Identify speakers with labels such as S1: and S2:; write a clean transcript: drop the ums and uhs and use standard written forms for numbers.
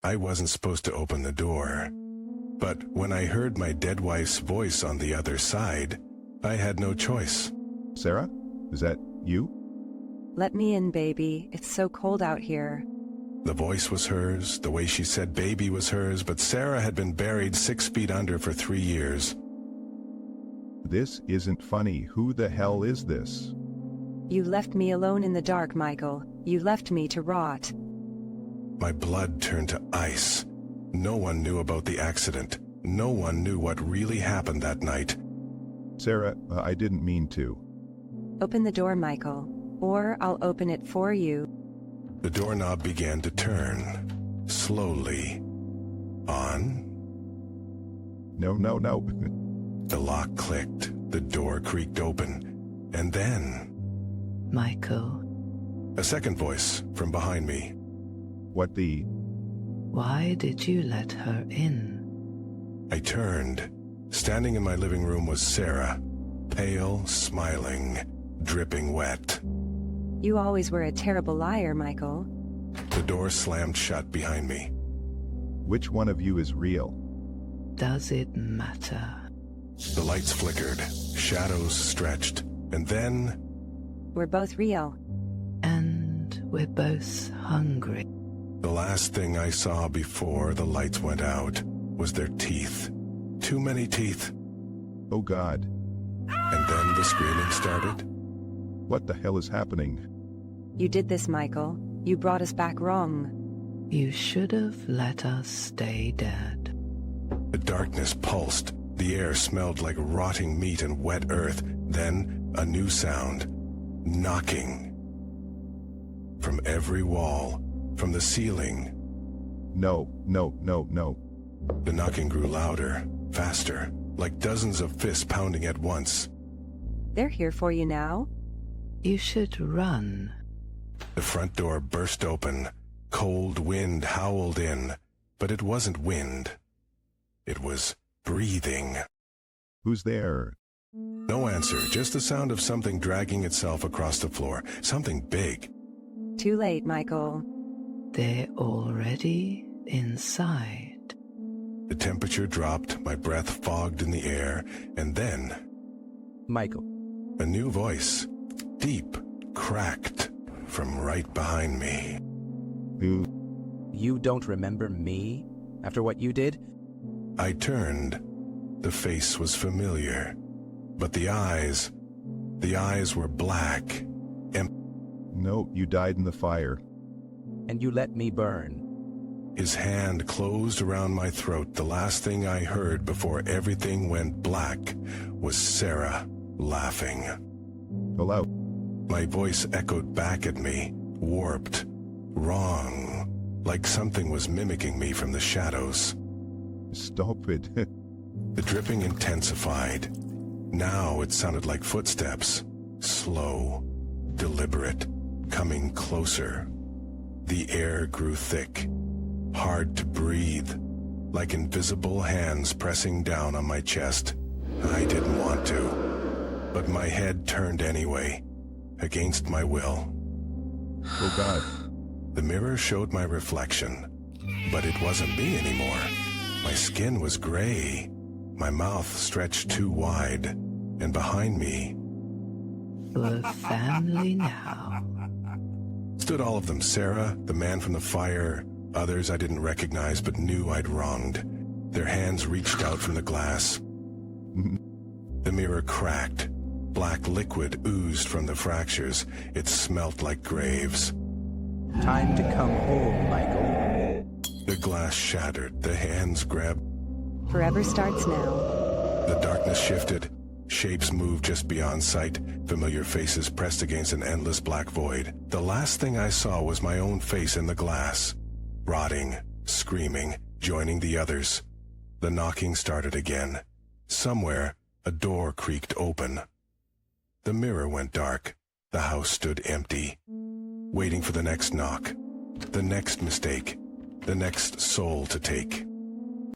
S1: I wasn't supposed to open the door. But when I heard my dead wife's voice on the other side, I had no choice.
S2: Sarah? Is that you?
S3: Let me in, baby. It's so cold out here.
S1: The voice was hers, the way she said baby was hers, but Sarah had been buried 6 feet under for 3 years.
S2: This isn't funny. Who the hell is this?
S3: You left me alone in the dark, Michael. You left me to rot.
S1: My blood turned to ice. No one knew about the accident. No one knew what really happened that night.
S2: Sarah, I didn't mean to.
S3: Open the door, Michael, or I'll open it for you.
S1: The doorknob began to turn, slowly. On.
S2: No.
S1: The lock clicked, the door creaked open, and then...
S4: Michael.
S1: A second voice from behind me.
S2: What the...
S4: Why did you let her in?
S1: I turned. Standing in my living room was Sarah, pale, smiling, dripping wet.
S3: You always were a terrible liar, Michael.
S1: The door slammed shut behind me.
S2: Which one of you is real?
S4: Does it matter?
S1: The lights flickered, shadows stretched, and then...
S3: We're both real.
S4: And we're both hungry.
S1: The last thing I saw before the lights went out was their teeth. Too many teeth.
S2: Oh God.
S1: And then the screaming started.
S2: What the hell is happening?
S3: You did this, Michael. You brought us back wrong.
S4: You should have let us stay dead.
S1: The darkness pulsed. The air smelled like rotting meat and wet earth. Then a new sound. Knocking. From every wall. From the ceiling.
S2: No.
S1: The knocking grew louder, faster, like dozens of fists pounding at once.
S3: They're here for you now.
S4: You should run.
S1: The front door burst open. Cold wind howled in, but it wasn't wind. It was breathing.
S2: Who's there?
S1: No answer, just the sound of something dragging itself across the floor. Something big.
S3: Too late, Michael.
S4: They're already inside.
S1: The temperature dropped, my breath fogged in the air, and then...
S5: Michael.
S1: A new voice, deep, cracked, from right behind me.
S2: Who?
S5: You don't remember me after what you did?
S1: I turned. The face was familiar, but the eyes were black.
S2: No, you died in the fire.
S5: And you let me burn.
S1: His hand closed around my throat. The last thing I heard before everything went black was Sarah laughing.
S2: Hello.
S1: My voice echoed back at me, warped, wrong, like something was mimicking me from the shadows.
S2: Stop it.
S1: The dripping intensified. Now it sounded like footsteps, slow, deliberate, coming closer. The air grew thick, hard to breathe, like invisible hands pressing down on my chest. I didn't want to, but my head turned anyway, against my will.
S2: Oh God.
S1: The mirror showed my reflection, but it wasn't me anymore. My skin was gray, my mouth stretched too wide, and behind me...
S4: We're family now.
S1: Stood all of them, Sarah, the man from the fire, others I didn't recognize but knew I'd wronged. Their hands reached out from the glass. The mirror cracked. Black liquid oozed from the fractures. It smelt like graves.
S5: Time to come home, Michael.
S1: The glass shattered, the hands grabbed.
S3: Forever starts now.
S1: The darkness shifted. Shapes moved just beyond sight, familiar faces pressed against an endless black void. The last thing I saw was my own face in the glass, rotting, screaming, joining the others. The knocking started again. Somewhere, a door creaked open. The mirror went dark. The house stood empty, waiting for the next knock, the next mistake, the next soul to take.